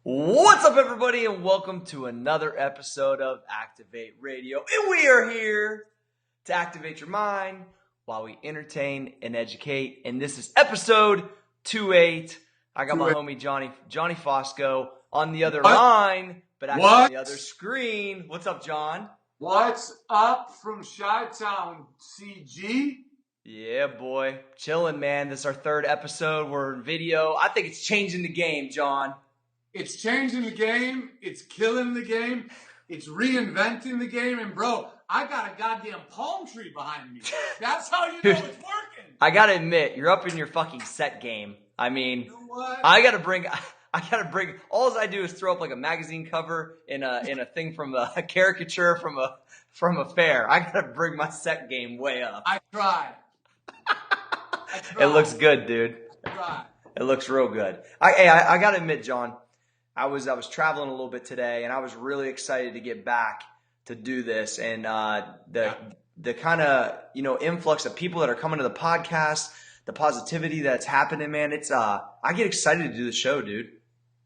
What's up, everybody, and welcome to another episode of Activate Radio. And we are here to activate your mind while we entertain and educate. And this is episode 28. I got my homie Johnny Fosco on the other line, but actually on the other screen. What's up, John? What's up from Chi-Town, CG? Yeah, boy. Chilling, man. This is our third episode. We're in video. I think it's changing the game, John. It's changing the game. It's killing the game. It's reinventing the game. And, bro, I got a goddamn palm tree behind me. That's how you know it's working. I got to admit, you're up in your fucking set game. I mean, you know what? I gotta bring. All I do is throw up like a magazine cover in a thing from a caricature from a fair. I gotta bring my set game way up. I tried. It looks good, dude. I tried. It looks real good. I gotta admit, John, I was traveling a little bit today, and I was really excited to get back to do this. And the kind of influx of people that are coming to the podcast, the positivity that's happening, man. It's I get excited to do the show, dude.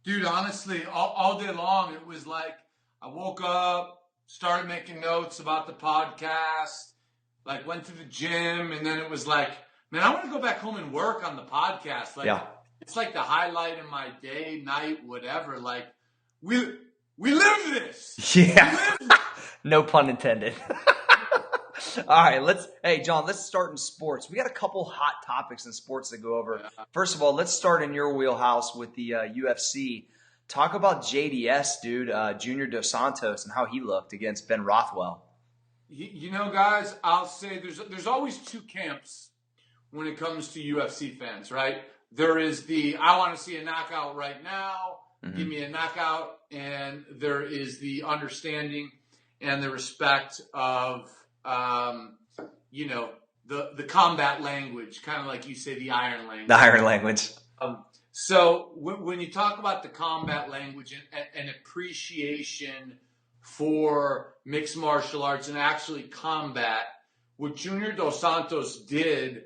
Dude, honestly, all day long, it was like I woke up, started making notes about the podcast, like went to the gym, and then it was like, man, I want to go back home and work on the podcast. Like, yeah. It's like the highlight of my day, night, whatever. Like, we live this. Yeah. No pun intended. All right, hey, John, let's start in sports. We got a couple hot topics in sports to go over. First of all, let's start in your wheelhouse with the UFC. Talk about JDS, dude, Junior Dos Santos, and how he looked against Ben Rothwell. You know, guys, I'll say there's always two camps when it comes to UFC fans, right? There is the I want to see a knockout right now, give me a knockout, and there is the understanding and the respect of the combat language, kind of like you say, the iron language. The iron language. So when you talk about the combat language and appreciation for mixed martial arts and actually combat, what Junior Dos Santos did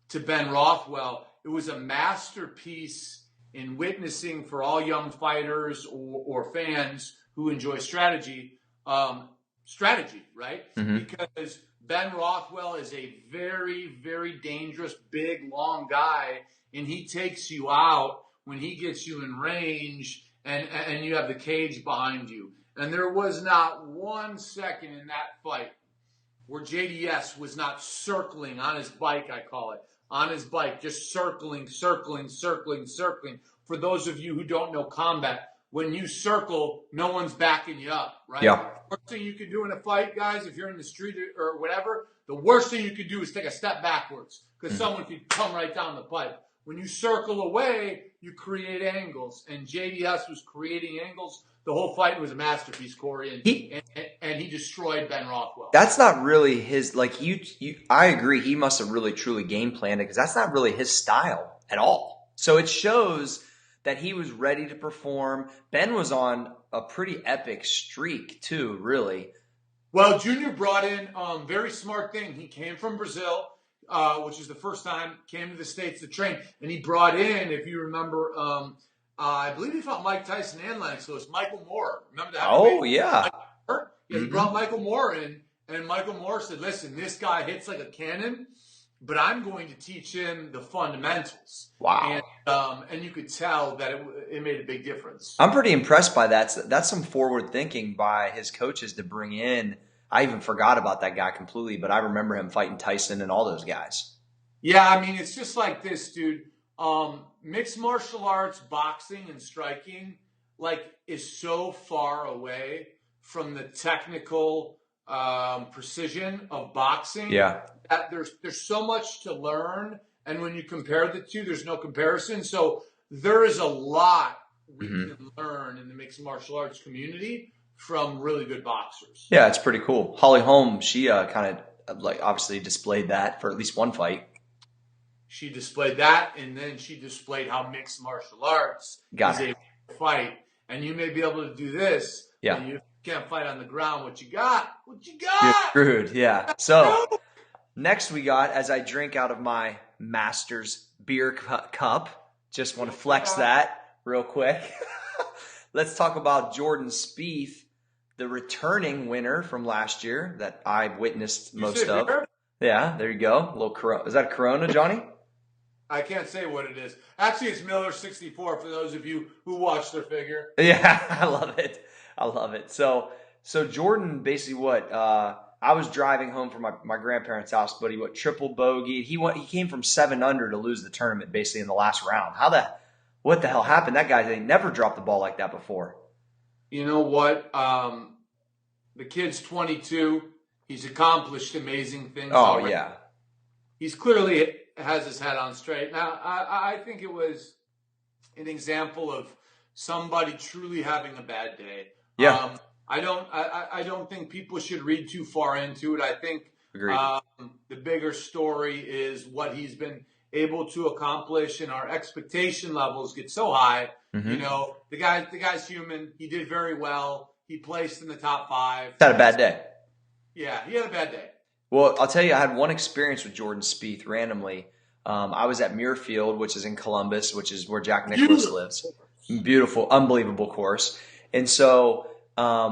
to Ben Rothwell, it was a masterpiece in witnessing for all young fighters or fans who enjoy strategy, right? Mm-hmm. Because Ben Rothwell is a very, very dangerous, big, long guy, and he takes you out when he gets you in range and you have the cage behind you. And there was not 1 second in that fight where JDS was not circling on his bike, I call it, on his bike, just circling. For those of you who don't know combat, when you circle, no one's backing you up, right? Yeah. The worst thing you can do in a fight, guys, if you're in the street or whatever, the worst thing you could do is take a step backwards because someone could come right down the pipe. When you circle away, you create angles, and JDS was creating angles. The whole fight was a masterpiece, Corey, and he destroyed Ben Rothwell. That's not really his, I agree, he must have really truly game planned it because that's not really his style at all. So it shows that he was ready to perform. Ben was on a pretty epic streak too, really. Well, Junior brought in very smart thing. He came from Brazil, which is the first time came to the States to train, and he brought in, if you remember, I believe he fought Mike Tyson and Lennox Lewis, Michael Moore. Remember that? Oh, yeah. He brought Michael Moore in, and Michael Moore said, listen, this guy hits like a cannon, but I'm going to teach him the fundamentals. Wow. And you could tell that it made a big difference. I'm pretty impressed by that. That's some forward thinking by his coaches to bring in. I even forgot about that guy completely, but I remember him fighting Tyson and all those guys. Yeah, I mean, it's just like this, dude. Mixed martial arts, boxing, and striking, is so far away from the technical precision of boxing. Yeah. That there's so much to learn, and when you compare the two, there's no comparison. So there is a lot we can learn in the mixed martial arts community from really good boxers. Yeah, it's pretty cool. Holly Holm, she kind of obviously displayed that for at least one fight. She displayed that, and then she displayed how mixed martial arts is able to fight. And you may be able to do this, and you can't fight on the ground. What you got? You're screwed, yeah. So next we got, as I drink out of my Masters beer cup, just want to flex that real quick. let's talk about Jordan Spieth, the returning winner from last year that I witnessed most of. Beer? Yeah, there you go. A little Corona. Is that a Corona, Johnny? I can't say what it is. Actually, it's Miller 64 for those of you who watch their figure. Yeah, I love it. I love it. So Jordan basically what? I was driving home from my grandparents' house, but he triple bogeyed. He came from 7 under to lose the tournament basically in the last round. What the hell happened? That guy, they never dropped the ball like that before. You know what? The kid's 22. He's accomplished amazing things. Oh already. yeah. He's clearly has his head on straight. Now, I think it was an example of somebody truly having a bad day. Yeah. I don't think people should read too far into it. I think Agreed. the bigger story is what he's been able to accomplish, and our expectation levels get so high. Mm-hmm. You know, the guy's human. He did very well. He placed in the top 5. Had a bad day. Yeah, he had a bad day. Well, I'll tell you, I had one experience with Jordan Spieth randomly. I was at Muirfield, which is in Columbus, which is where Jack Nicklaus lives. Beautiful, unbelievable course. And so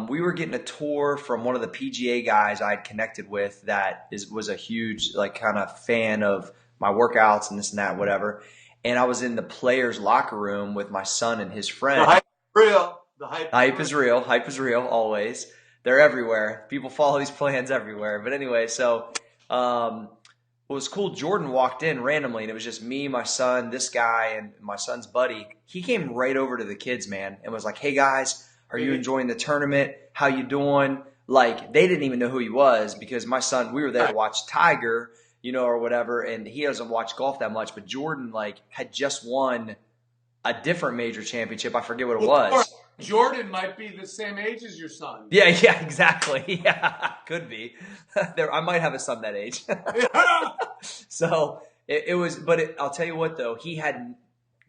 we were getting a tour from one of the PGA guys I had connected with that was a huge kind of fan of my workouts and this and that, whatever. And I was in the players' locker room with my son and his friend. The hype is real. The hype is real. Hype is real, always. They're everywhere. People follow these plans everywhere. But anyway, so what was cool, Jordan walked in randomly, and it was just me, my son, this guy, and my son's buddy. He came right over to the kids, man, and was like, hey, guys, are you enjoying the tournament? How you doing? Like, they didn't even know who he was because my son, we were there to watch Tiger, or whatever, and he doesn't watch golf that much. But Jordan, had just won a different major championship. I forget what it was. Jordan might be the same age as your son. Yeah, exactly. Yeah, could be. I might have a son that age. So it was, but I'll tell you what though, he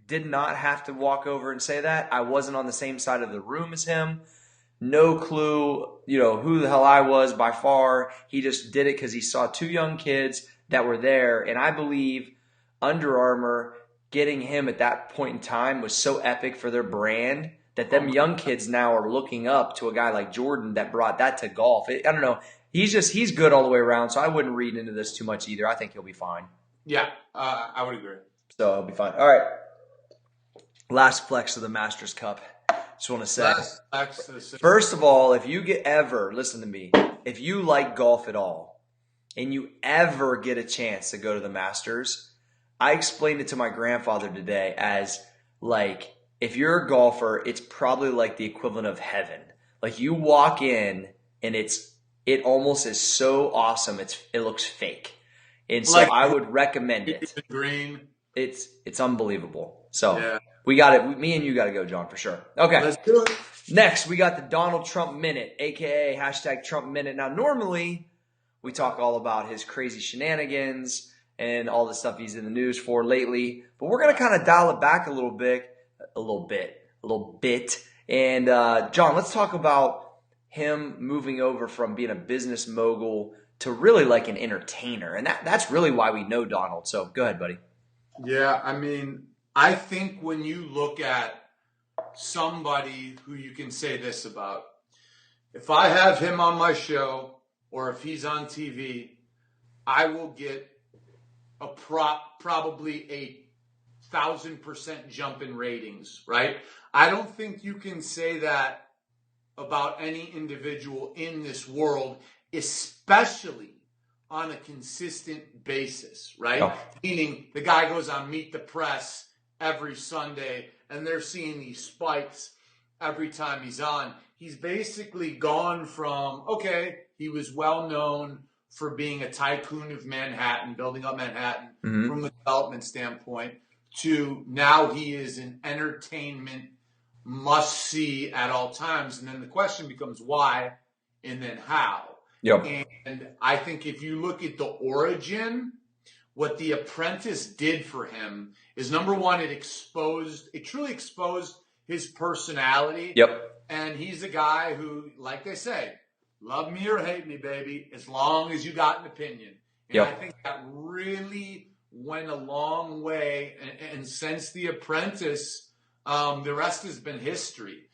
did not have to walk over and say that. I wasn't on the same side of the room as him. No clue, who the hell I was by far. He just did it because he saw 2 young kids that were there, and I believe Under Armour getting him at that point in time was so epic for their brand that them young kids now are looking up to a guy like Jordan that brought that to golf. I don't know. He's good all the way around, so I wouldn't read into this too much either. I think he'll be fine. Yeah, I would agree. So he'll be fine. All right. Last flex of the Masters Cup. Just want to say. First of all, if you listen to me, if you like golf at all and you ever get a chance to go to the Masters, I explained it to my grandfather today as if you're a golfer, it's probably like the equivalent of heaven. Like you walk in and it almost is so awesome. It looks fake. And so I would recommend it. Green. It's unbelievable. So yeah. We got it. Me and you got to go, John, for sure. Okay. Let's do it. Next, we got the Donald Trump Minute, a.k.a. #Trump Minute. Now, normally we talk all about his crazy shenanigans and all the stuff he's in the news for lately. But we're going to kind of dial it back a little bit. And John, let's talk about him moving over from being a business mogul to really like an entertainer. And that's really why we know Donald. So go ahead, buddy. Yeah, I mean, I think when you look at somebody who you can say this about, if I have him on my show or if he's on TV, I will get probably a 1,000% jump in ratings, right? I don't think you can say that about any individual in this world, especially on a consistent basis, right? Oh. Meaning the guy goes on Meet the Press every Sunday and they're seeing these spikes every time he's on. He's basically gone from, okay, he was well known for being a tycoon of Manhattan, building up Manhattan from a development standpoint, to now he is an entertainment must-see at all times. And then the question becomes why and then how. Yep. And I think if you look at the origin, what The Apprentice did for him is, number one, it truly exposed his personality. Yep. And he's a guy who, like they say, love me or hate me, baby, as long as you got an opinion. And I think that really went a long way. And since The Apprentice, the rest has been history.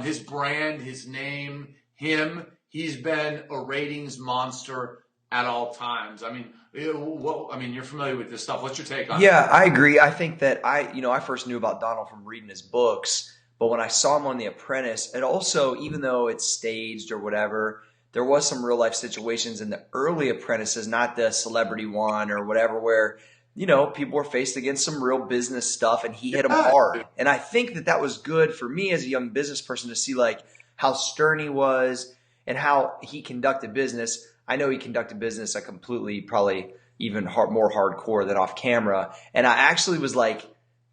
his brand, his name, he's been a ratings monster at all times. I mean, you're familiar with this stuff. What's your take on it? Yeah, I agree. I think that I first knew about Donald from reading his books, but when I saw him on The Apprentice, it also, even though it's staged or whatever, there was some real life situations in the early Apprentices, not the celebrity one or whatever, where, people were faced against some real business stuff and he hit them hard. And I think that was good for me as a young business person to see like how stern he was and how he conducted business. I know he conducted business a completely, probably even more hardcore than off camera. And I actually was like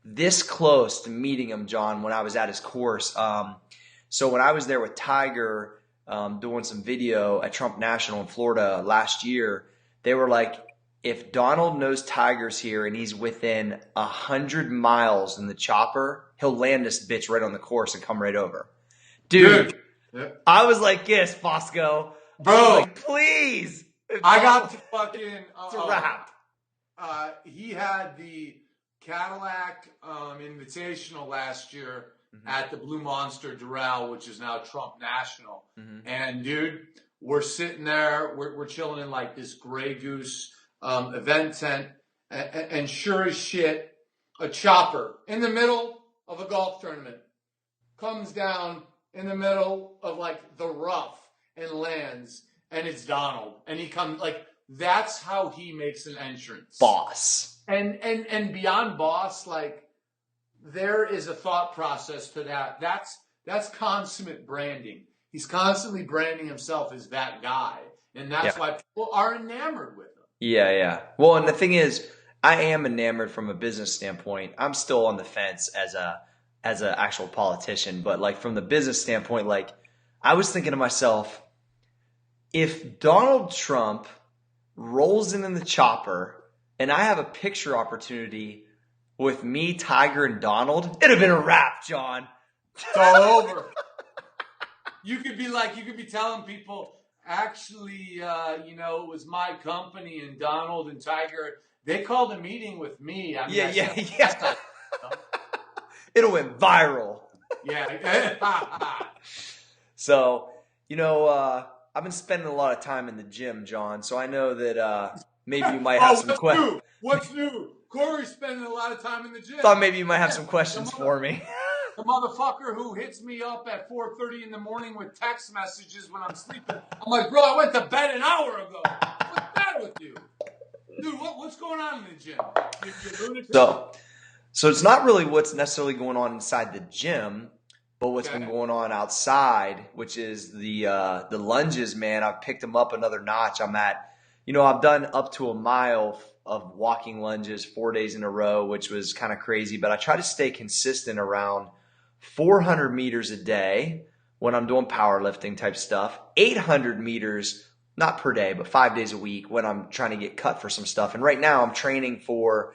this close to meeting him, John, when I was at his course. So when I was there with Tiger doing some video at Trump National in Florida last year, they were like, if Donald knows Tiger's here and he's within 100 miles in the chopper, he'll land this bitch right on the course and come right over. Dude. Yep. I was like, yes, Fosco. Bro, like, please. I got to fucking. It's a wrap. He had the Cadillac Invitational last year at the Blue Monster Doral, which is now Trump National. And dude, we're sitting there, we're chilling in like this Grey Goose event tent, and sure as shit, a chopper in the middle of a golf tournament comes down in the middle of like the rough and lands, and it's Donald, and he comes like, that's how he makes an entrance. Boss. And beyond boss, like there is a thought process to that. That's consummate branding. He's constantly branding himself as that guy, and that's why people are enamored with him. Yeah. Well, and the thing is, I am enamored from a business standpoint. I'm still on the fence as an actual politician, but like from the business standpoint, like I was thinking to myself, if Donald Trump rolls in the chopper and I have a picture opportunity with me, Tiger, and Donald, it'd have been a wrap, John. It's all over. You could be telling people, actually, it was my company, and Donald and Tiger, they called a meeting with me. I mean, yeah. It'll went viral. Yeah. So, I've been spending a lot of time in the gym, John, so I know that maybe you might have some questions. What's new? Corey's spending a lot of time in the gym. Thought maybe you might have some questions for me. The motherfucker who hits me up at 4:30 in the morning with text messages when I'm sleeping. I'm like, bro, I went to bed an hour ago. What's the matter with you? Dude, what's going on in the gym? You're lunatic? So it's not really what's necessarily going on inside the gym, but what's been going on outside, which is the lunges, man. I've picked them up another notch. I'm at, I've done up to a mile of walking lunges 4 days in a row, which was kind of crazy, but I try to stay consistent around 400 meters a day when I'm doing powerlifting type stuff, 800 meters, not per day, but 5 days a week when I'm trying to get cut for some stuff. And right now I'm training for,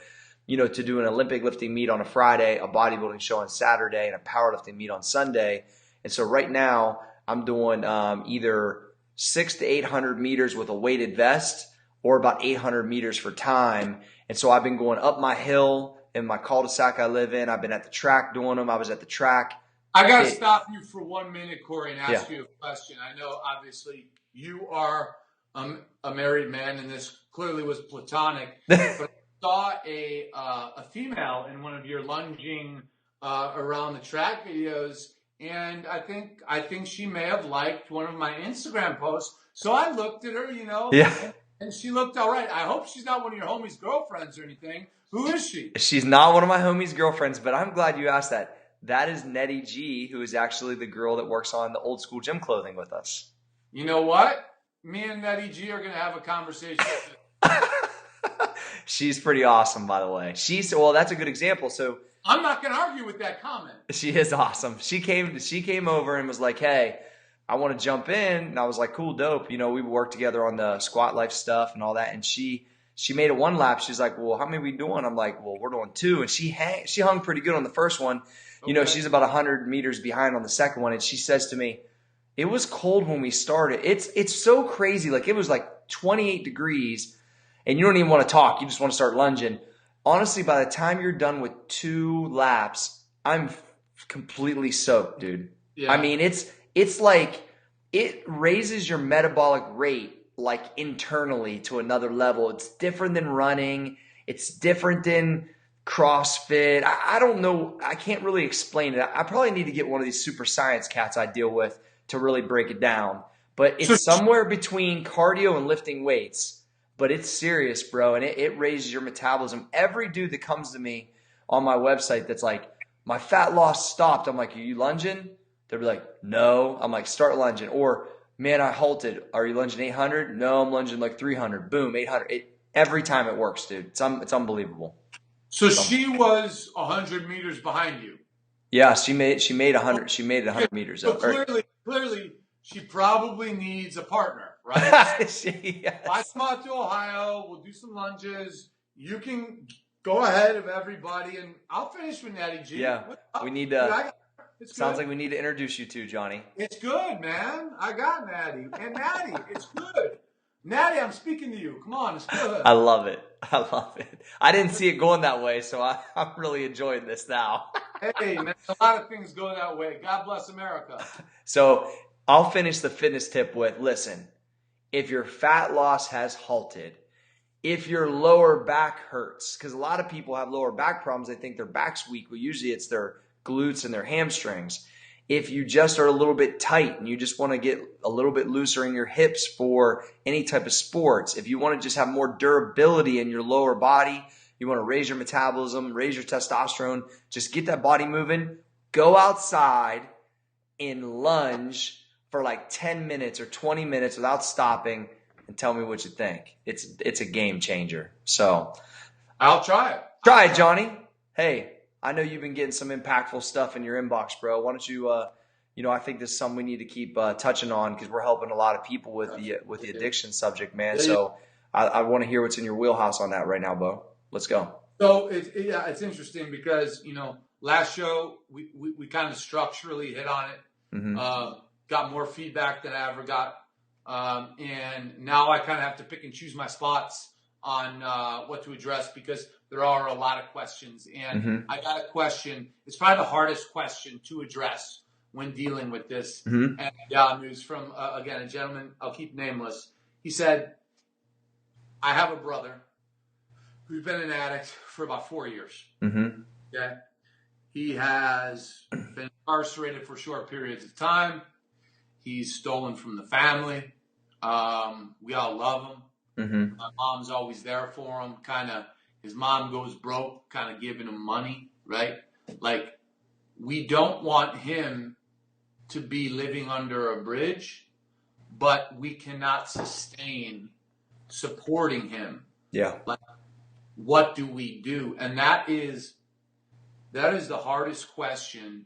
to do an Olympic lifting meet on a Friday, a bodybuilding show on Saturday, and a powerlifting meet on Sunday. And so right now I'm doing either 600 to 800 meters with a weighted vest or about 800 meters for time. And so I've been going up my hill in my cul-de-sac I live in. I've been at the track doing them. I was at the track. I got to stop you for 1 minute, Corey, and ask you a question. I know, obviously, you are a married man, and this clearly was platonic. But I saw a female in one of your lunging around the track videos, and I think she may have liked one of my Instagram posts. So I looked at her, and she looked all right. I hope she's not one of your homies' girlfriends or anything. Who is she? She's not one of my homies' girlfriends, but I'm glad you asked that. That is Nettie G, who is actually the girl that works on the old school gym clothing with us. You know what? Me and Nettie G are going to have a conversation. She's pretty awesome, by the way. That's a good example. So I'm not going to argue with that comment. She is awesome. She came over and was like, hey, I want to jump in. And I was like, cool, dope. We worked together on the squat life stuff and all that. And she made it one lap. She's like, well, how many are we doing? I'm like, well, we're doing 2. And she hung pretty good on the first one. Okay. She's about 100 meters behind on the second one. And she says to me, it was cold when we started. It's so crazy. Like it was like 28 degrees and you don't even want to talk. You just want to start lunging. Honestly, by the time you're done with 2 laps, I'm completely soaked, dude. I Yeah. mean, it's like it raises your metabolic rate like internally to another level. It's different than running. It's different than CrossFit. I don't know. I can't really explain it. I probably need to get one of these super science cats I deal with to really break it down. But So it's somewhere between cardio and lifting weights. But it's serious, bro, and it raises your metabolism. Every dude that comes to me on my website that's like, my fat loss stopped. I'm like, are you lunging? They'll be like, no. I'm like, start lunging. Or, man, I halted. Are you lunging 800? No, I'm lunging like 300. Boom, 800. Every time it works, dude. It's unbelievable. so she was 100 meters behind you. Yeah, she made 100. She made it 100 meters. So clearly, she probably needs a partner, right? So if I Yes. come out to Ohio, we'll do some lunges. You can go ahead of everybody, and I'll finish with Natty G. Yeah, What's up? we need Dude, to. it's Sounds good. like we need to introduce you to Johnny. It's good, man. I got Natty. And Natty, it's good. Natty, I'm speaking to you. Come on, it's good. I love it. I love it. I didn't see it going that way, so I'm really enjoying this now. Hey, man, a lot of things go that way. God bless America. So I'll finish the fitness tip with, listen, if your fat loss has halted, if your lower back hurts, because a lot of people have lower back problems, they think their back's weak. Well, usually it's their glutes and their hamstrings. If you just are a little bit tight and you just want to get a little bit looser in your hips for any type of sports, if you want to just have more durability in your lower body, you want to raise your metabolism, raise your testosterone, just get that body moving, go outside and lunge for like 10 minutes or 20 minutes without stopping and tell me what you think. It's a game changer. So I'll try it. try it, Johnny. Hey, I know you've been getting some impactful stuff in your inbox, bro. Why don't you, I think this is something we need to keep touching on because we're helping a lot of people with the addiction subject, man. So I want to hear what's in your wheelhouse on that right now, Bo. Let's go. So it's interesting because last show we kind of structurally hit on it. Mm-hmm. Got more feedback than I ever got, and now I kind of have to pick and choose my spots on what to address because there are a lot of questions. And Mm-hmm. I got a question. It's probably the hardest question to address when dealing with this. Mm-hmm. And it was from again a gentleman. I'll keep nameless. He said, "I have a brother who's been an addict for about 4 years. Mm-hmm. Okay. He has been incarcerated for short periods of time. He's stolen from the family. We all love him. Mm-hmm. My mom's always there for him. His mom goes broke, kind of giving him money, right? Like, we don't want him to be living under a bridge, but we cannot sustain supporting him. Yeah. Like, what do we do? And that is the hardest question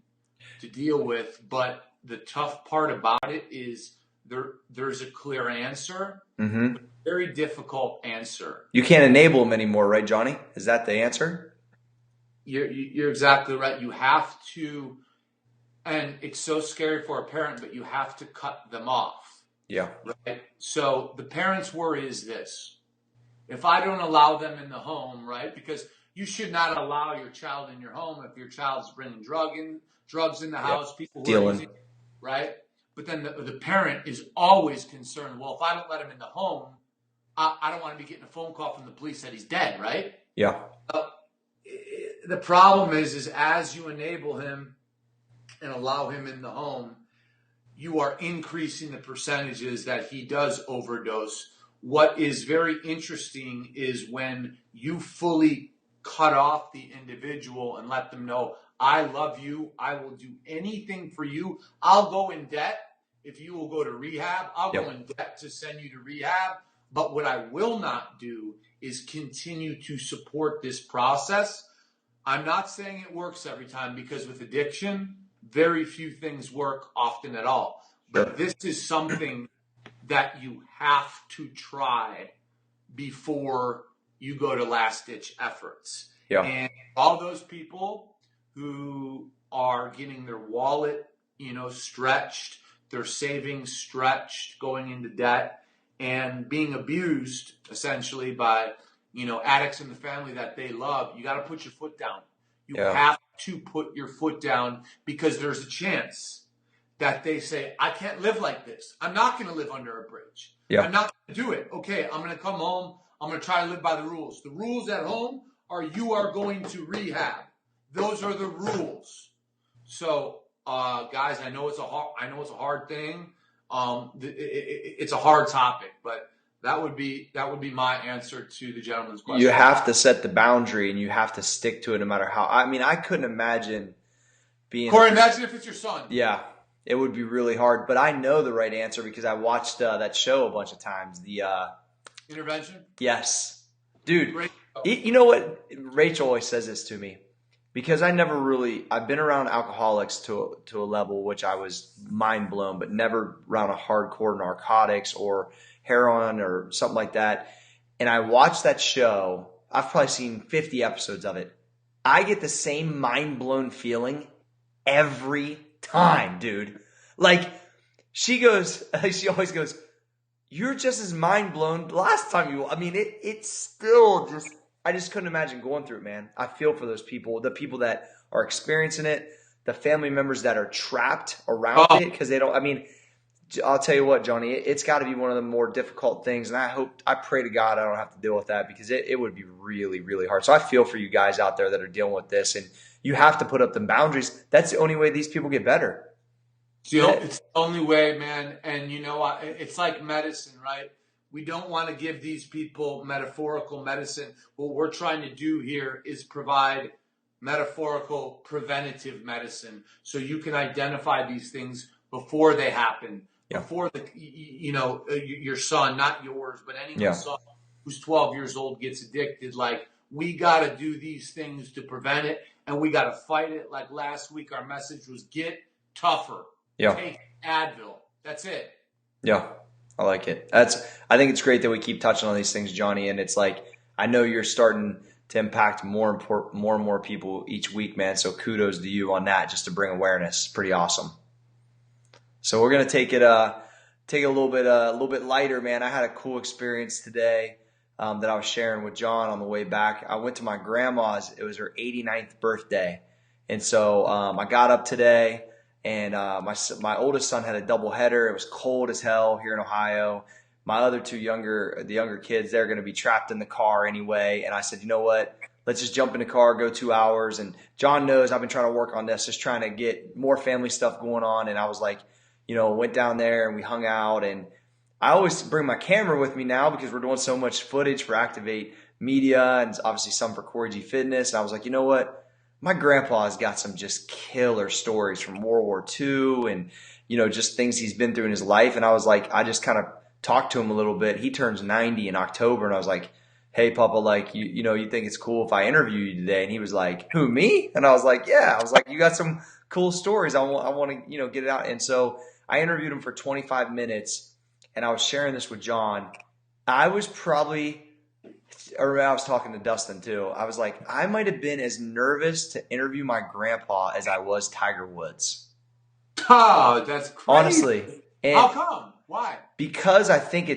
to deal with. But the tough part about it is there's a clear answer, Mm-hmm. but a very difficult answer. You can't enable them anymore, right, Johnny? Is that the answer? You're exactly right. You have to, and it's so scary for a parent, but you have to cut them off. Yeah. Right? So the parent's worry is this. If I don't allow them in the home, right? Because you should not allow your child in your home if your child's bringing drugs in the house, people who are using, right? But then the parent is always concerned, well, if I don't let him in the home, I don't want to be getting a phone call from the police that he's dead, right? Yeah. The problem is as you enable him and allow him in the home, you are increasing the percentages that he does overdose. What is very interesting is when you fully cut off the individual and let them know, I love you. I will do anything for you. I'll go in debt if you will go to rehab. I'll go in debt to send you to rehab. But what I will not do is continue to support this process. I'm not saying it works every time because with addiction, very few things work often at all. But this is something that you have to try before you go to last-ditch efforts. Yeah. And all those people who are getting their wallet, stretched, their savings stretched, going into debt, and being abused, essentially, by, addicts in the family that they love, you got to put your foot down. You have to put your foot down because there's a chance that they say, I can't live like this. I'm not going to live under a bridge. Yeah. I'm not going to do it. Okay, I'm going to come home. I'm going to try to live by the rules. The rules at home are you are going to rehab. Those are the rules. So, guys, I know it's a hard thing. It's a hard topic, but that would be my answer to the gentleman's question. You have to set the boundary and you have to stick to it no matter how. I mean, I couldn't imagine being. Corey, imagine if it's your son. Yeah, it would be really hard. But I know the right answer because I watched that show a bunch of times. The Intervention? Yes. Dude, Great. you know what? Rachel always says this to me because I've been around alcoholics to a level which I was mind blown, but never around a hardcore narcotics or heroin or something like that. And I watched that show. I've probably seen 50 episodes of it. I get the same mind blown feeling every time, dude. Like she always goes, you're just as mind blown last time I mean, it's still just, I just couldn't imagine going through it, man. I feel for those people, the people that are experiencing it, the family members that are trapped around it because they don't, I mean, I'll tell you what, Johnny, it's got to be one of the more difficult things. And I pray to God I don't have to deal with that because it would be really, really hard. So I feel for you guys out there that are dealing with this and you have to put up the boundaries. That's the only way these people get better. It's the only way, man. And it's like medicine, right? We don't want to give these people metaphorical medicine. What we're trying to do here is provide metaphorical preventative medicine so you can identify these things before they happen, before your son, not yours, but anyone's son who's 12 years old gets addicted. Like, we got to do these things to prevent it, and we got to fight it. Like last week, our message was get tougher. Yeah. Take Advil. That's it. Yeah. I like it. I think it's great that we keep touching on these things, Johnny. And it's like, I know you're starting to impact more and more people each week, man. So kudos to you on that, just to bring awareness. Pretty awesome. So we're going to take it a little bit lighter, man. I had a cool experience today that I was sharing with John on the way back. I went to my grandma's. It was her 89th birthday. And so I got up today. And my oldest son had a doubleheader. It was cold as hell here in Ohio. My other two younger kids, they're going to be trapped in the car anyway. And I said, you know what? Let's just jump in the car, go 2 hours. And John knows I've been trying to work on this, just trying to get more family stuff going on. And I was like, went down there and we hung out. And I always bring my camera with me now because we're doing so much footage for Activate Media and obviously some for Corey G Fitness. And I was like, you know what? My grandpa's got some just killer stories from World War II and, just things he's been through in his life. And I was like, I just kind of talked to him a little bit. He turns 90 in October. And I was like, hey, Papa, like, you think it's cool if I interview you today? And he was like, who, me? And I was like, yeah. I was like, you got some cool stories. I want to, get it out. And so I interviewed him for 25 minutes and I was sharing this with John. I was talking to Dustin too. I was like, I might have been as nervous to interview my grandpa as I was Tiger Woods. Oh, that's crazy. Honestly. And how come? Why? Because I think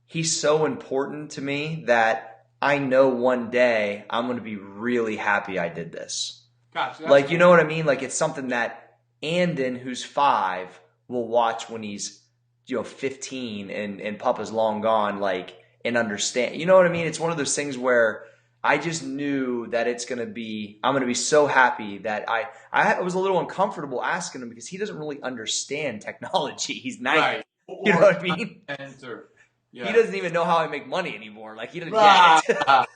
he's so important to me that I know one day I'm going to be really happy I did this. Gotcha. Like, cool. You know what I mean? Like, it's something that Andon, who's 5, will watch when he's, 15 and Papa's long gone, like, and understand. You know what I mean? It's one of those things where I just knew that I'm going to be so happy that I was a little uncomfortable asking him because he doesn't really understand technology. He's 90. Right. You know what I mean? Yeah. He doesn't even know how I make money anymore. Like, he doesn't get it.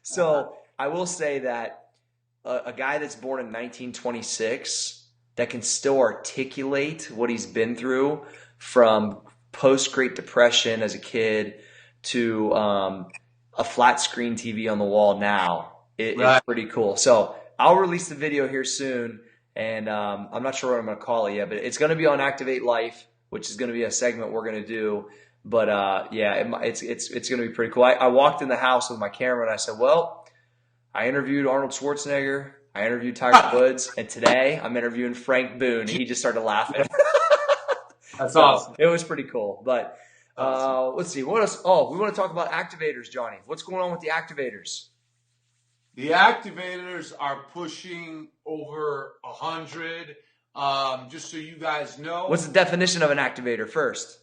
So I will say that a guy that's born in 1926 that can still articulate what he's been through from post-Great Depression as a kid to a flat screen TV on the wall now. It's pretty cool. So I'll release the video here soon, and I'm not sure what I'm going to call it yet, but it's going to be on Activate Life, which is going to be a segment we're going to do. But it's going to be pretty cool. I walked in the house with my camera and I said, well, I interviewed Arnold Schwarzenegger, I interviewed Tiger Woods, and today I'm interviewing Frank Boone. And he just started laughing. That's awesome. It was pretty cool. But let's see. What else? Oh, we want to talk about activators, Johnny. What's going on with the activators? The activators are pushing over 100. just so you guys know. What's the definition of an activator first?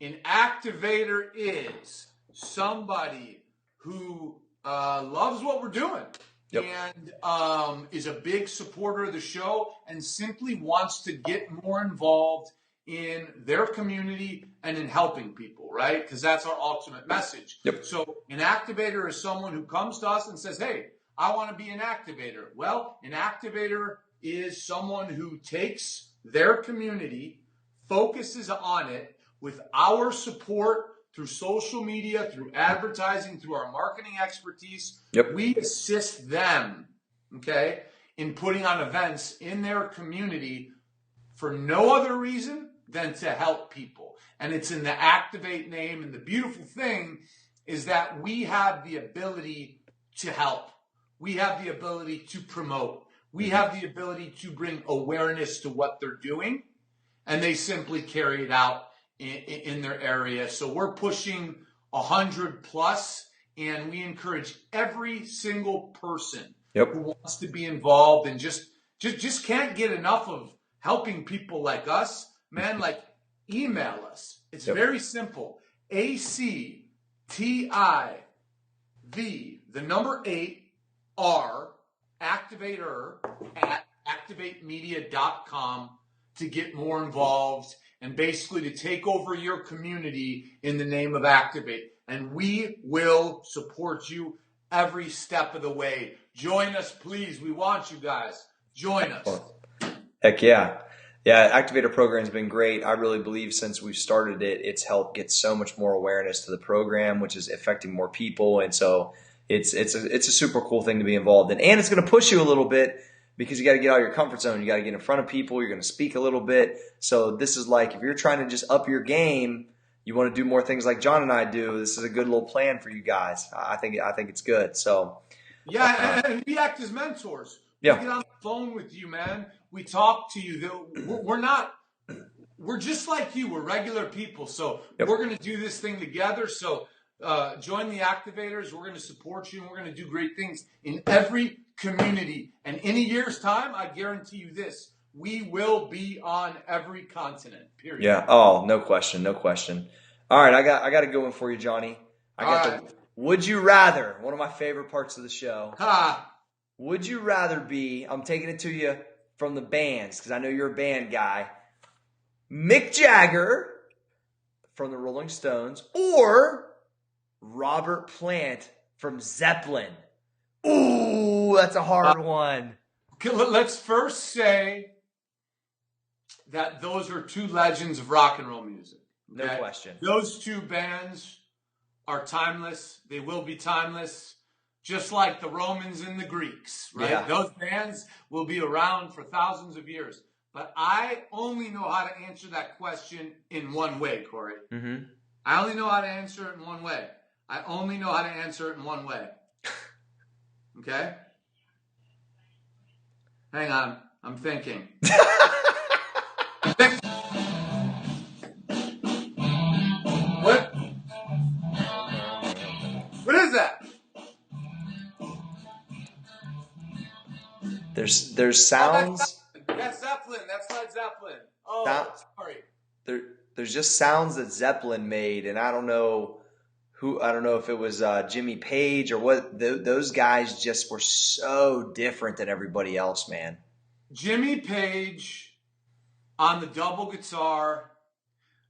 An activator is somebody who loves what we're doing. Yep. And is a big supporter of the show and simply wants to get more involved in their community and in helping people, right? Because that's our ultimate message. Yep. So an activator is someone who comes to us and says, hey, I want to be an activator. Well, an activator is someone who takes their community, focuses on it with our support through social media, through advertising, through our marketing expertise. Yep. We assist them, okay, in putting on events in their community for no other reason than to help people. And it's in the Activate name. And the beautiful thing is that we have the ability to help. We have the ability to promote. We have the ability to bring awareness to what they're doing. And they simply carry it out in their area. So we're pushing 100 plus, and we encourage every single person who wants to be involved and just can't get enough of helping people like us, man. Like, email us. It's very simple. ACTIV, the number 8R, activator at activatemedia.com to get more involved and basically to take over your community in the name of Activate. And we will support you every step of the way. Join us, please. We want you guys. Join us. Heck yeah. Yeah, Activator program has been great. I really believe since we've started it, it's helped get so much more awareness to the program, which is affecting more people. And so it's a super cool thing to be involved in. And it's going to push you a little bit because you got to get out of your comfort zone. You got to get in front of people. You're going to speak a little bit. So this is like, if you're trying to just up your game, you want to do more things like John and I do, this is a good little plan for you guys. I think it's good. So yeah, and we act as mentors. Yeah. We get on the phone with you, man. We talk to you. We're just like you. We're regular people. So we're going to do this thing together. So join the activators. We're going to support you, and we're going to do great things in every community. And in a year's time, I guarantee you this, we will be on every continent, period. Yeah. Oh, no question. No question. All right. I got a good one for you, Johnny. Would you rather, one of my favorite parts of the show. Would you rather be, I'm taking it to you from the bands, because I know you're a band guy, Mick Jagger from the Rolling Stones or Robert Plant from Zeppelin? Ooh, that's a hard one. Okay, let's first say that those are two legends of rock and roll music. Okay? No question. Those two bands are timeless. They will be timeless. Just like the Romans and the Greeks, right? Yeah. Those bands will be around for thousands of years. But I only know how to answer that question in one way, Corey. Mm-hmm. I only know how to answer it in one way. I only know how to answer it in one way. Okay? Hang on. I'm thinking. What is that? There's sounds. That's Zeppelin. That's Led Zeppelin. Oh, sorry. There's just sounds that Zeppelin made, and I don't know if it was Jimmy Page or what. Those guys just were so different than everybody else, man. Jimmy Page on the double guitar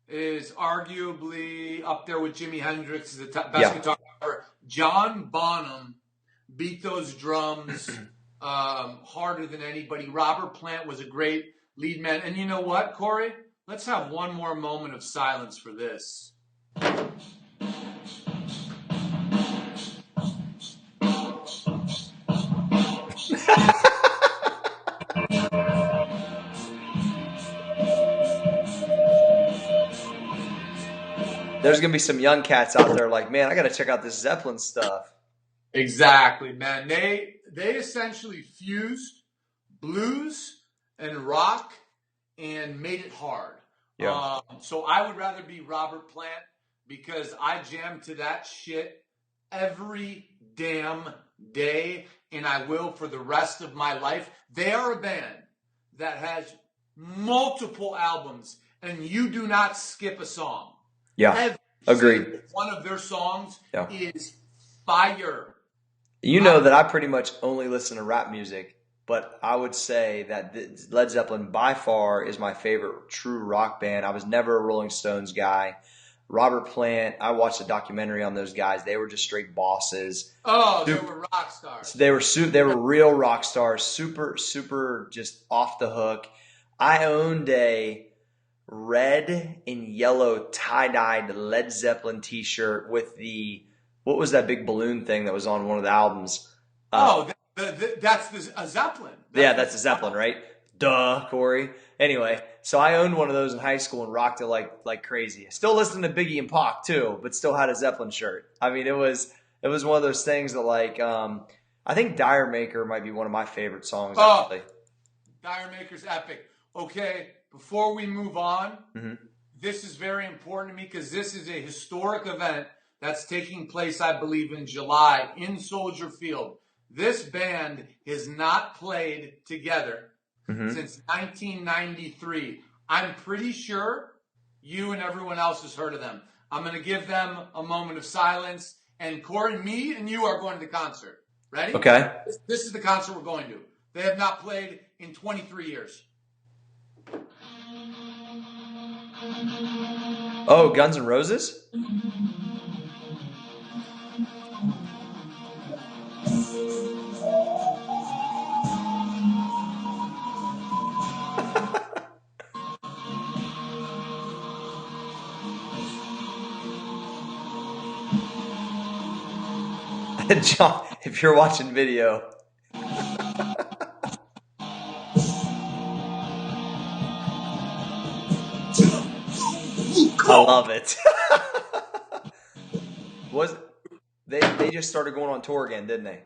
is arguably up there with Jimi Hendrix as the best guitar ever. John Bonham beat those drums harder than anybody. Robert Plant was a great lead man. And you know what, Corey? Let's have one more moment of silence for this. There's going to be some young cats out there like, man, I got to check out this Zeppelin stuff. Exactly, man. They essentially fused blues and rock and made it hard. Yeah. So I would rather be Robert Plant because I jam to that shit every damn day, and I will for the rest of my life. They are a band that has multiple albums, and you do not skip a song. Yeah, Every agreed. single one of their songs Yeah. is fire. You know that I pretty much only listen to rap music, but I would say that Led Zeppelin by far is my favorite true rock band. I was never a Rolling Stones guy. Robert Plant, I watched a documentary on those guys. They were just straight bosses. Oh, they were rock stars. They were real rock stars, super just off the hook. I owned a red and yellow tie-dyed Led Zeppelin t-shirt with what was that big balloon thing that was on one of the albums? That's a Zeppelin. That's a Zeppelin, right? Duh, Corey. Anyway, so I owned one of those in high school and rocked it like crazy. Still listened to Biggie and Pac too, but still had a Zeppelin shirt. I mean, it was one of those things that I think Dire Maker might be one of my favorite songs. Actually. Dire Maker's epic. Okay, before we move on, this is very important to me because this is a historic event that's taking place, I believe, in July in Soldier Field. This band has not played together since 1993. I'm pretty sure you and everyone else has heard of them. I'm going to give them a moment of silence. And Corey, me and you are going to the concert. Ready? Okay. This is the concert we're going to. They have not played in 23 years. Oh, Guns N' Roses? John, if you're watching video. I love it. They just started going on tour again, didn't they?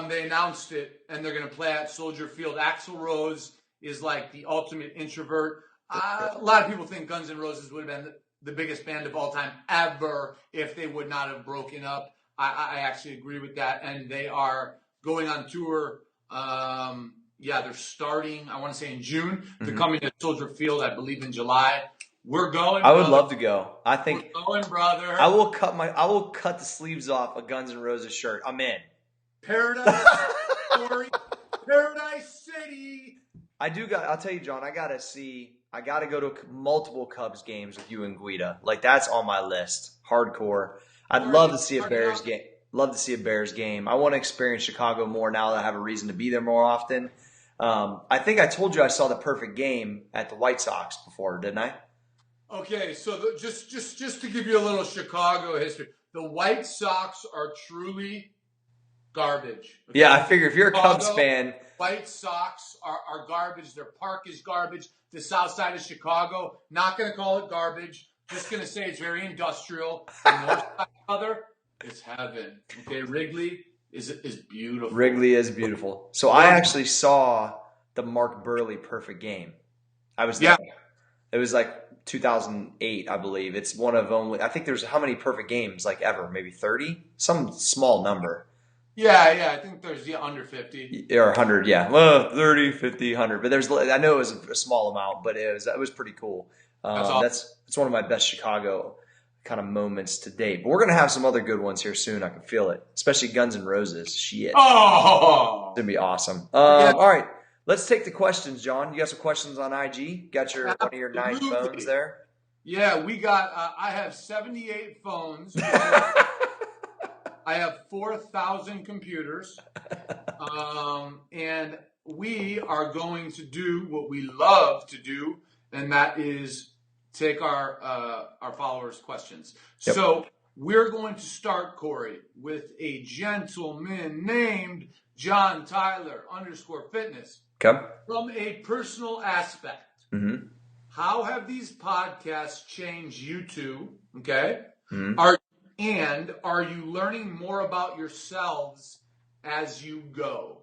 They announced it, and they're going to play at Soldier Field. Axl Rose is like the ultimate introvert. A lot of people think Guns N' Roses would have been the biggest band of all time ever if they would not have broken up. I actually agree with that, and they are going on tour. They're starting, I want to say in June. They're coming to Soldier Field, I believe, in July. We're going. I would love to go. I think we're going, brother. I will cut the sleeves off a Guns N' Roses shirt. I'm in. Paradise Story, Paradise City. I'll tell you, John, I got to go to multiple Cubs games with you and Guida. Like, that's on my list. Hardcore. I'd love to see a Bears game. Love to see a Bears game. I want to experience Chicago more now that I have a reason to be there more often. I think I told you I saw the perfect game at the White Sox before, didn't I? Okay, so just to give you a little Chicago history, the White Sox are truly garbage. Okay? Yeah, I figure if you're a Cubs fan, White Sox are garbage. Their park is garbage. The south side of Chicago, not going to call it garbage. Just going to say it's very industrial. The north side, brother, it's heaven. Okay, Wrigley is beautiful. Wrigley is beautiful. So I actually saw the Mark Burley perfect game. I was there. It was like 2008, I believe. It's one of only, I think there's how many perfect games like ever? Maybe 30? Some small number. Yeah, I think there's under 50. Or 100, yeah. Well, 30, 50, 100. But I know it was a small amount, but it was pretty cool. That's one of my best Chicago kind of moments to date. But we're going to have some other good ones here soon. I can feel it. Especially Guns N' Roses. Shit. Oh! It's going to be awesome. All right. Let's take the questions, John. You got some questions on IG? Got one of your 9 phones there? Yeah, we got, I have 78 phones. I have 4,000 computers. And we are going to do what we love to do, and that is take our followers' questions. Yep. So we're going to start, Corey, with a gentleman named John Tyler _fitness. Okay. From a personal aspect, how have these podcasts changed you two? Okay. Are you learning more about yourselves as you go?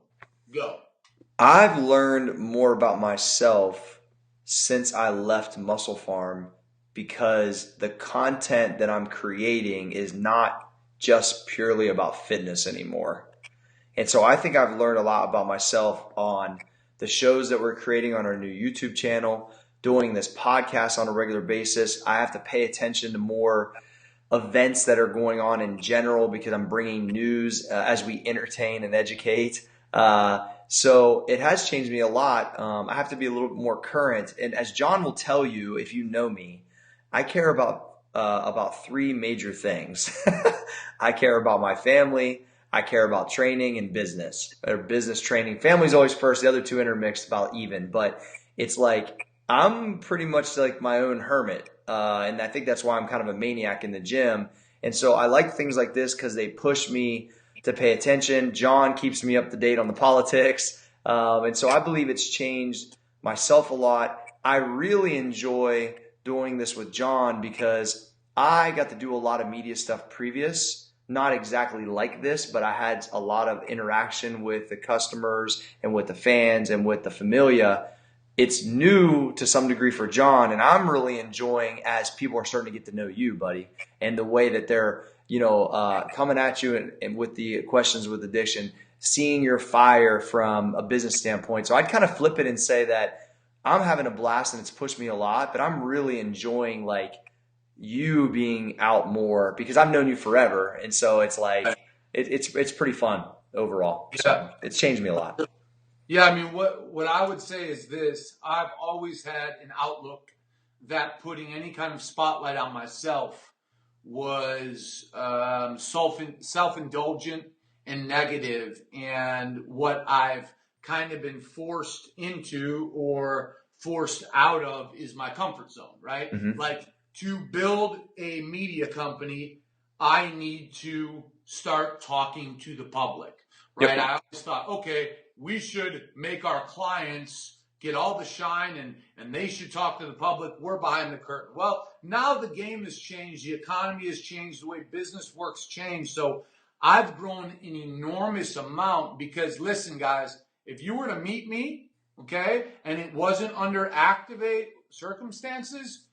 I've learned more about myself since I left Muscle Farm because the content that I'm creating is not just purely about fitness anymore. And so I think I've learned a lot about myself on the shows that we're creating on our new YouTube channel, doing this podcast on a regular basis. I have to pay attention to more events that are going on in general because I'm bringing news as we entertain and educate. So it has changed me a lot. I have to be a little bit more current. And as John will tell you, if you know me, I care about three major things. I care about my family. I care about training and business, or business training. Family's always first. The other two intermixed about even, but it's like I'm pretty much like my own hermit. And I think that's why I'm kind of a maniac in the gym. And so I like things like this because they push me to pay attention. John keeps me up to date on the politics. And so I believe it's changed myself a lot. I really enjoy doing this with John because I got to do a lot of media stuff previous, not exactly like this, but I had a lot of interaction with the customers and with the fans and with the familia. It's new to some degree for John, and I'm really enjoying as people are starting to get to know you, buddy, and the way that they're, coming at you and with the questions with addiction, seeing your fire from a business standpoint. So I'd kind of flip it and say that I'm having a blast and it's pushed me a lot, but I'm really enjoying like you being out more because I've known you forever, and so it's like it's pretty fun overall. Yeah. So it's changed me a lot. Yeah, I mean, what I would say is this. I've always had an outlook that putting any kind of spotlight on myself was self-indulgent and negative. And what I've kind of been forced into or forced out of is my comfort zone, right? Mm-hmm. Like to build a media company, I need to start talking to the public, right? Yep. I always thought, okay, we should make our clients get all the shine and they should talk to the public. We're behind the curtain. Well, now the game has changed. The economy has changed. The way business works changed. So I've grown an enormous amount because, listen, guys, if you were to meet me, okay, and it wasn't under Activate circumstances,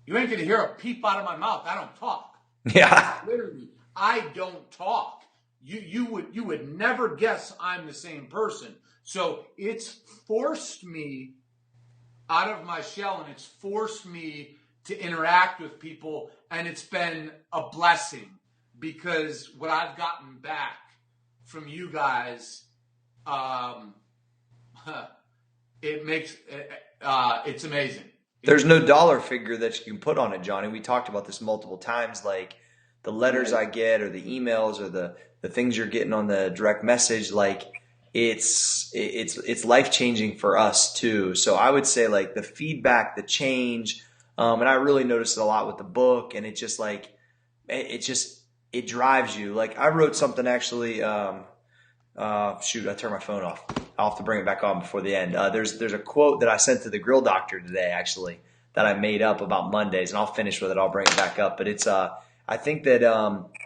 you ain't going to hear a peep out of my mouth. I don't talk. Yeah. Literally, I don't talk. You would never guess I'm the same person. So it's forced me out of my shell and it's forced me to interact with people, and it's been a blessing because what I've gotten back from you guys, it makes it's amazing. There's no dollar figure that you can put on it, Johnny. We talked about this multiple times, like the letters I get or the emails or the things you're getting on the direct message, like it's life-changing for us too. So I would say like the feedback, the change, and I really noticed it a lot with the book, and it just like, it drives you. Like I wrote something actually, shoot, I turned my phone off. I'll have to bring it back on before the end. There's a quote that I sent to the grill doctor today actually that I made up about Mondays, and I'll finish with it. I'll bring it back up, but it's, I think that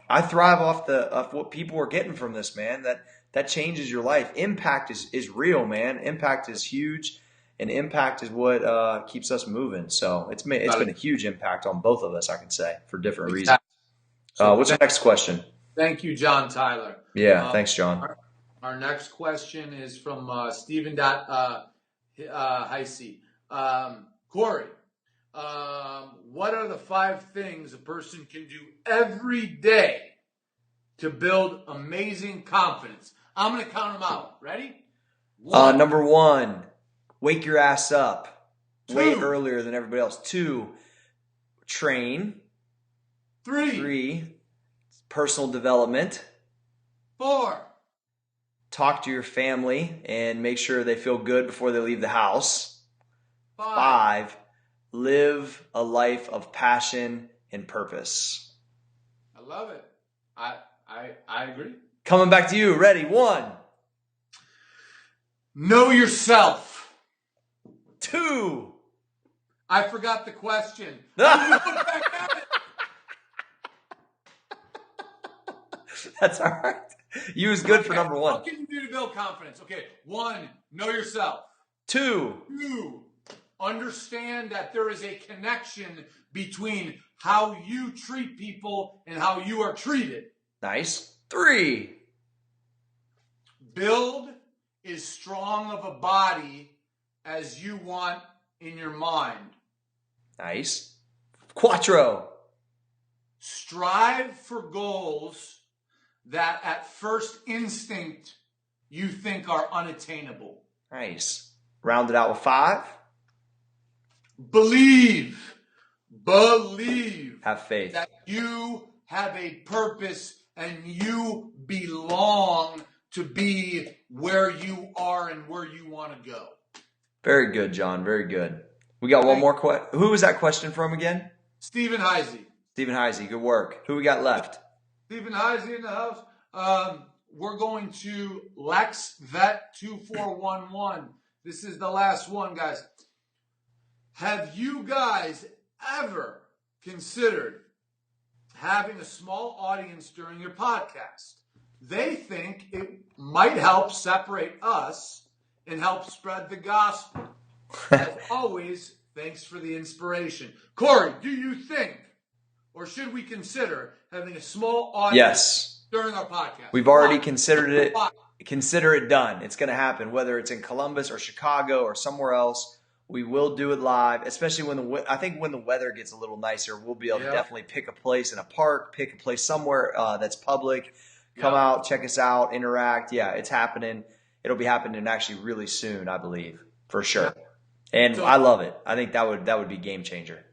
I thrive off what people are getting from this, man. That changes your life. Impact is real, man. Impact is huge, and impact is what keeps us moving. So it's been a huge impact on both of us, I can say, for different reasons. What's the next question? Thank you, John Tyler. Yeah, thanks, John. Our next question is from Stephen Heisey. Corey, what are the 5 things a person can do every day to build amazing confidence? I'm going to count them out. Ready? 1. Number 1, wake your ass up. 2. Way earlier than everybody else. 2, train. 3, personal development. 4, talk to your family and make sure they feel good before they leave the house. 5, live a life of passion and purpose. I love it. I agree. Coming back to you. Ready? 1. Know yourself. 2. I forgot the question. That's all right. You was good for number 1. What can you do to build confidence? Okay, 1, know yourself. 2, understand that there is a connection between how you treat people and how you are treated. Nice. 3, build is strong of a body as you want in your mind. Nice. Quattro. Strive for goals that at first instinct you think are unattainable. Nice. Round it out with 5. Believe Have faith. that you have a purpose and you belong to be where you are and where you want to go. Very good, John. Very good. We got one more question. Who was that question from again? Stephen Heisey. Stephen Heisey. Good work. Who we got left? Stephen Heisey in the house. We're going to Lex Vet 2411. This is the last one, guys. Have you guys ever considered having a small audience during your podcast? They think it might help separate us and help spread the gospel. As always, thanks for the inspiration. Corey, do you think, or should we consider having a small audience during our podcast? We've already considered it. Consider it done. It's going to happen, whether it's in Columbus or Chicago or somewhere else. We will do it live, especially when the weather gets a little nicer. We'll be able to definitely pick a place in a park, pick a place somewhere that's public. Come out, check us out, interact. Yeah, it's happening. It'll be happening actually really soon, I believe, for sure. And I love it. I think that would be game changer.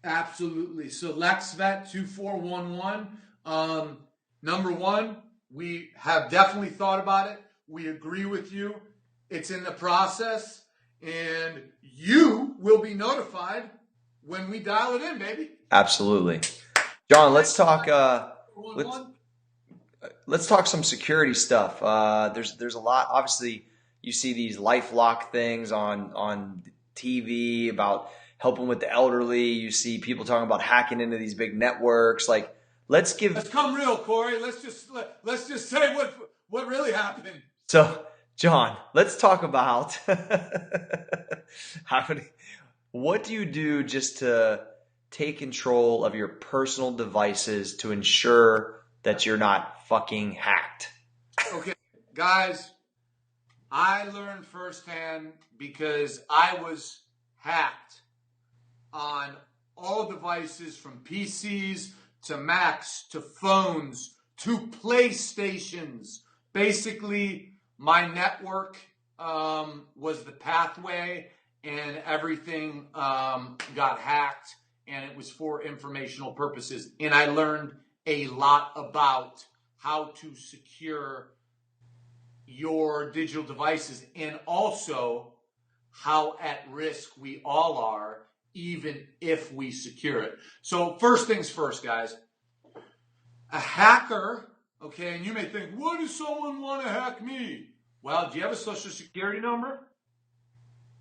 Absolutely. So LexVet 2411. Number one, we have definitely thought about it. We agree with you. It's in the process, and you will be notified when we dial it in, baby. Absolutely. John, let's talk. Let's talk some security stuff. There's a lot. Obviously, you see these LifeLock things on TV about helping with the elderly. You see people talking about hacking into these big networks. Like, let's come real, Corey. Let's just say what really happened. So, John, let's talk about what do you do just to take control of your personal devices to ensure that you're not fucking hacked? Okay, guys, I learned firsthand because I was hacked on all devices from PCs to Macs to phones to PlayStations. Basically, my network was the pathway, and everything got hacked, and it was for informational purposes. And I learned a lot about how to secure your digital devices, and also how at risk we all are, even if we secure it. So first things first, guys. A hacker, okay, and you may think, why does someone want to hack me? Well, do you have a social security number?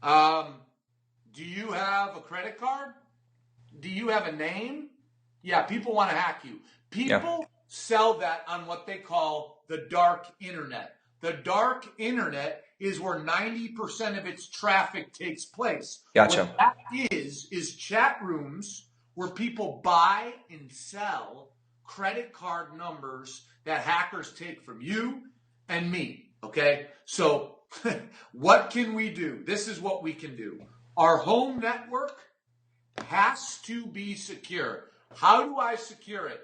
Do you have a credit card? Do you have a name? Yeah, people want to hack you. People sell that on what they call the dark internet. The dark internet is where 90% of its traffic takes place. Gotcha. What that is chat rooms where people buy and sell credit card numbers that hackers take from you and me, okay? So what can we do? This is what we can do. Our home network has to be secure. How do I secure it?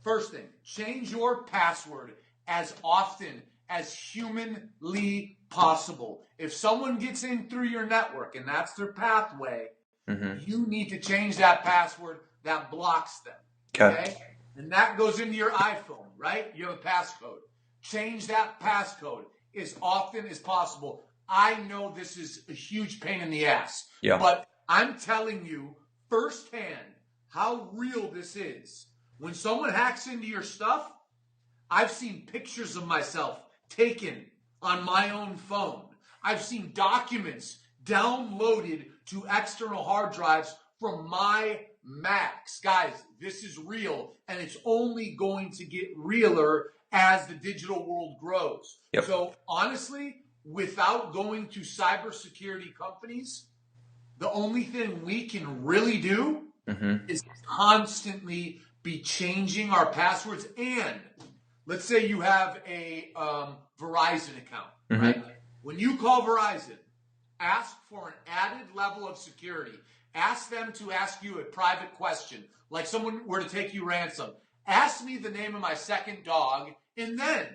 First thing, change your password as often as humanly possible. If someone gets in through your network and that's their pathway, you need to change that password that blocks them. Okay? And that goes into your iPhone, right? You have a passcode. Change that passcode as often as possible. I know this is a huge pain in the ass, but I'm telling you firsthand how real this is. When someone hacks into your stuff, I've seen pictures of myself taken on my own phone. I've seen documents downloaded to external hard drives from my Macs. Guys, this is real, and it's only going to get realer as the digital world grows. So honestly, without going to cybersecurity companies, the only thing we can really do is constantly be changing our passwords. And let's say you have a Verizon account, right? When you call Verizon, ask for an added level of security. Ask them to ask you a private question, like someone were to take you ransom. Ask me the name of my second dog, and then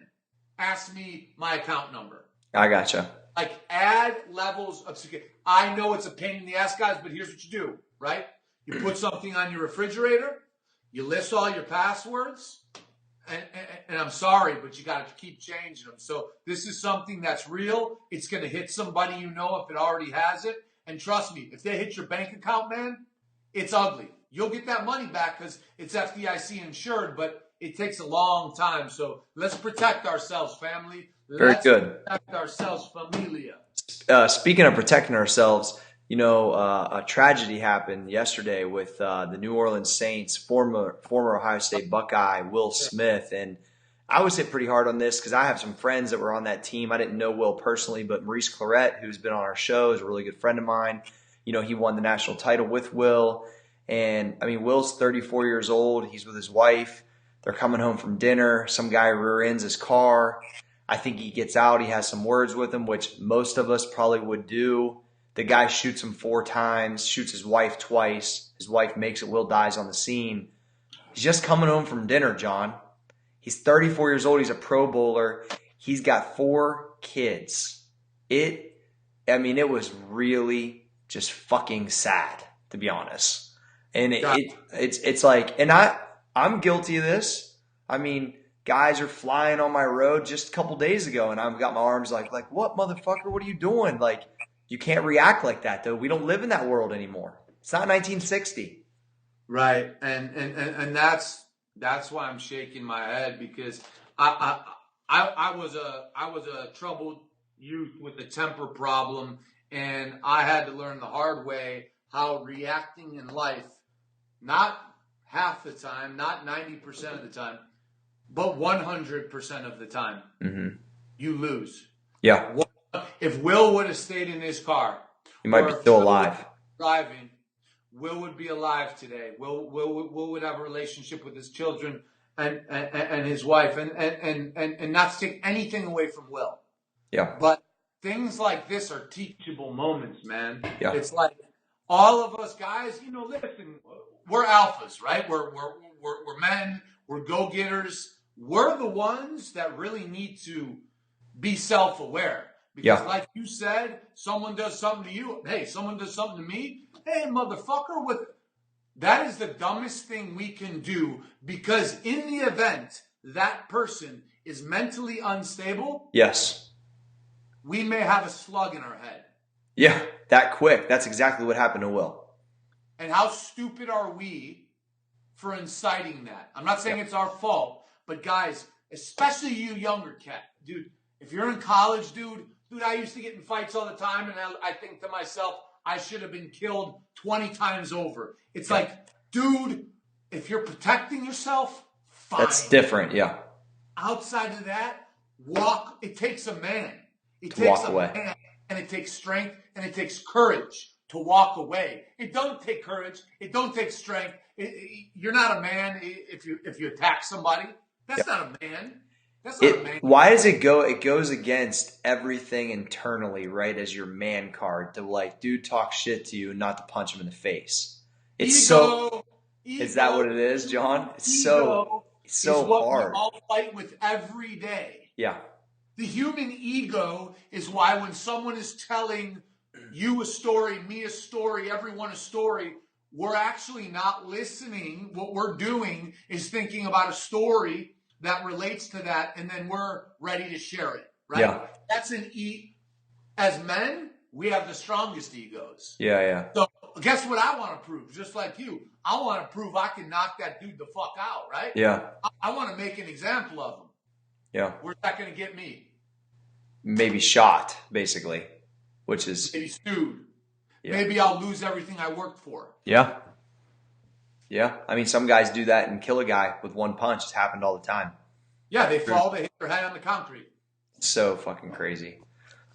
ask me my account number. I gotcha. Like, add levels of security. I know it's a pain in the ass, guys, but here's what you do, right? You put something on your refrigerator, you list all your passwords, and I'm sorry, but you got to keep changing them. So this is something that's real. It's going to hit somebody you know if it already has it. And trust me, if they hit your bank account, man, it's ugly. You'll get that money back because it's FDIC insured, but it takes a long time. So let's protect ourselves, family. Very good. Protect ourselves, familia. Speaking of protecting ourselves, a tragedy happened yesterday with the New Orleans Saints, former Ohio State Buckeye, Will Smith. And I was hit pretty hard on this because I have some friends that were on that team. I didn't know Will personally, but Maurice Claret, who's been on our show, is a really good friend of mine. He won the national title with Will. And, Will's 34 years old. He's with his wife. They're coming home from dinner. Some guy rear ends his car. I think he gets out. He has some words with him, which most of us probably would do. The guy shoots him 4 times, shoots his wife twice. His wife makes it. Will dies on the scene. He's just coming home from dinner, John. He's 34 years old. He's a Pro Bowler. He's got 4 kids. It was really just fucking sad, to be honest. And it's like, and I'm guilty of this. Guys are flying on my road just a couple days ago, and I've got my arms like what, motherfucker? What are you doing? Like, you can't react like that, though. We don't live in that world anymore. It's not 1960. Right, and that's why I'm shaking my head, because I was a troubled youth with a temper problem, and I had to learn the hard way how reacting in life, not half the time, not 90% of the time, but 100% of the time, you lose. Yeah. If Will would have stayed in his car, he might be still alive. Driving, Will would be alive today. Will would have a relationship with his children and his wife, and not to take anything away from Will. Yeah. But things like this are teachable moments, man. Yeah. It's like all of us guys, listen, we're alphas, right? We're men. We're go-getters. We're the ones that really need to be self-aware. Because like you said, someone does something to you. Hey, someone does something to me. Hey, motherfucker, that is the dumbest thing we can do, because in the event that person is mentally unstable, yes, we may have a slug in our head. Yeah, that quick. That's exactly what happened to Will. And how stupid are we for inciting that? I'm not saying it's our fault, but guys, especially you younger cat, dude, if you're in college, dude, I used to get in fights all the time, and I think to myself, I should have been killed 20 times over. It's like, dude, if you're protecting yourself, fine. That's different, yeah. Outside of that, walk. It takes a man. It to takes walk a away. man, and it takes strength, and it takes courage to walk away. It don't take courage. It don't take strength. You're not a man if you attack somebody. That's not a man. That's not a man. Why does it go? It goes against everything internally, right? As your man card to like, dude, talk shit to you, not to punch him in the face. It's ego. Is that what it is, John? It's so what hard. We all fight with every day. Yeah. The human ego is why when someone is telling you a story, me a story, everyone a story, we're actually not listening. What we're doing is thinking about a story that relates to that, and then we're ready to share it, right? Yeah. That's as men, we have the strongest egos. Yeah. So guess what I want to prove? Just like you, I want to prove I can knock that dude the fuck out, right? Yeah. I want to make an example of him. Yeah. Where's that going to get me? Maybe shot, basically, which is maybe sued. Yeah. Maybe I'll lose everything I worked for. Yeah. Yeah. I mean, some guys do that and kill a guy with one punch. It's happened all the time. Yeah, they fall, they hit their head on the concrete. So fucking crazy.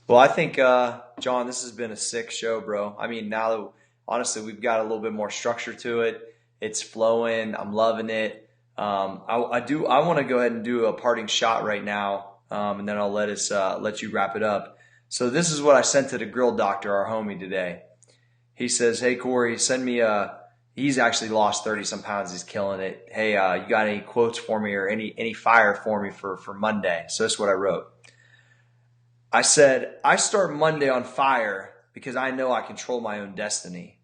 Well, I think, John, this has been a sick show, bro. I mean, now that, honestly, we've got a little bit more structure to it. It's flowing. I'm loving it. I want to go ahead and do a parting shot right now, and then I'll let you wrap it up. So this is what I sent to the grill doctor, our homie, today. He says, hey, Corey, send me he's actually lost 30 some pounds. He's killing it. Hey, you got any quotes for me or any fire for me for Monday? So that's what I wrote. I said, I start Monday on fire because I know I control my own destiny.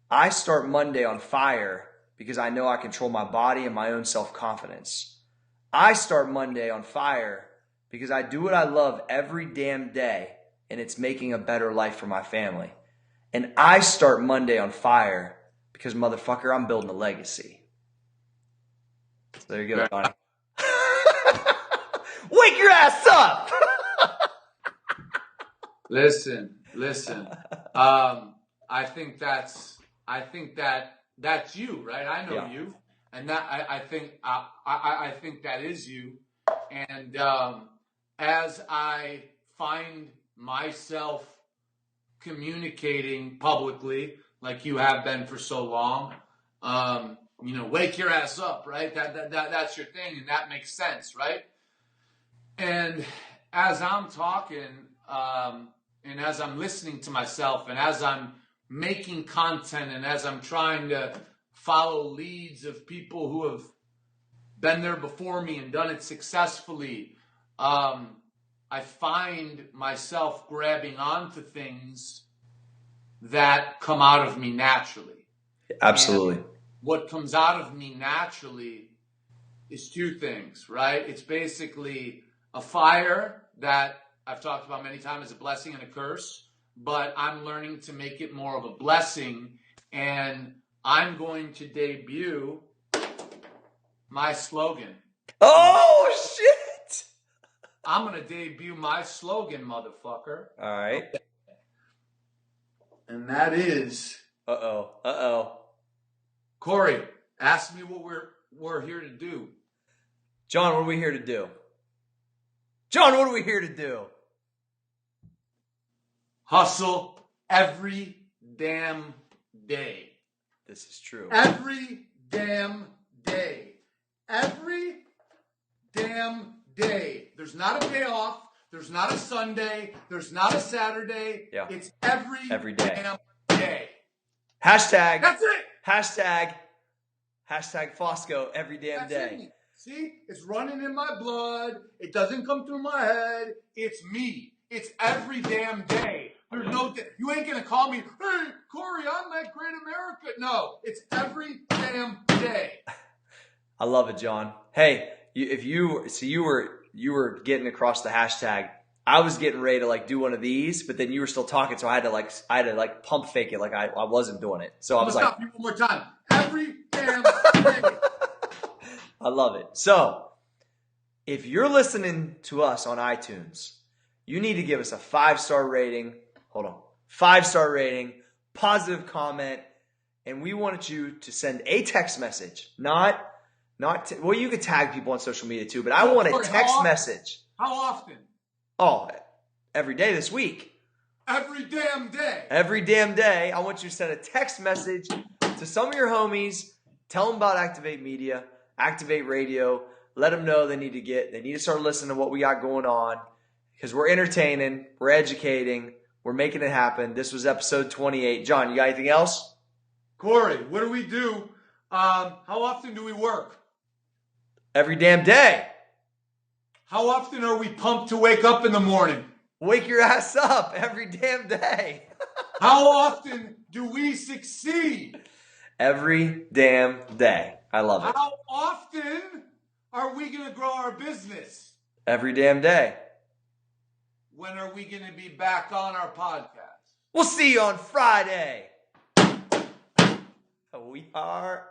I start Monday on fire because I know I control my body and my own self-confidence. I start Monday on fire because I do what I love every damn day, and it's making a better life for my family. And I start Monday on fire because, motherfucker, I'm building a legacy. So there you go, Donnie. Wake your ass up! Listen. I think that's you, right? I know you, and that I think that is you. And as I find myself communicating publicly, like you have been for so long, wake your ass up, right? That's your thing, and that makes sense, right? And as I'm talking, and as I'm listening to myself, and as I'm making content, and as I'm trying to follow leads of people who have been there before me and done it successfully, I find myself grabbing onto things that come out of me naturally. Absolutely. And what comes out of me naturally is two things, right? It's basically a fire that I've talked about many times as a blessing and a curse, but I'm learning to make it more of a blessing, and I'm going to debut my slogan. Oh, shit! I'm going to debut my slogan, motherfucker. All right. Okay. And that is... Uh-oh. Corey, ask me what we're here to do. John, what are we here to do? John, what are we here to do? Hustle every damn day. This is true. Every damn day. Every damn day. There's not a day off. There's not a Sunday. There's not a Saturday. Yeah. It's every day. Damn day. Hashtag. That's it. Hashtag Fosco every damn day. See, it's running in my blood. It doesn't come through my head. It's me. It's every damn day. There's no day. You ain't going to call me, hey, Corey, I'm that great America. No, it's every damn day. I love it, John. Hey, you were getting across the hashtag. I was getting ready to do one of these, but then you were still talking, so I had to pump fake it like I wasn't doing it. So I was like, stop you one more time. Every damn day. I love it. So if you're listening to us on iTunes, you need to give us a 5-star rating. Hold on. 5-star rating, positive comment, and we wanted you to send a text message, well, you could tag people on social media too, but I want a text message. How often? Oh, every day this week. Every damn day. Every damn day. I want you to send a text message to some of your homies. Tell them about Activate Media, Activate Radio. Let them know they need to start listening to what we got going on, because we're entertaining, we're educating, we're making it happen. This was episode 28. John, you got anything else? Corey, what do we do? How often do we work? Every damn day. How often are we pumped to wake up in the morning? Wake your ass up every damn day. How often do we succeed? Every damn day. I love it. How often are we going to grow our business? Every damn day. When are we going to be back on our podcast? We'll see you on Friday. We are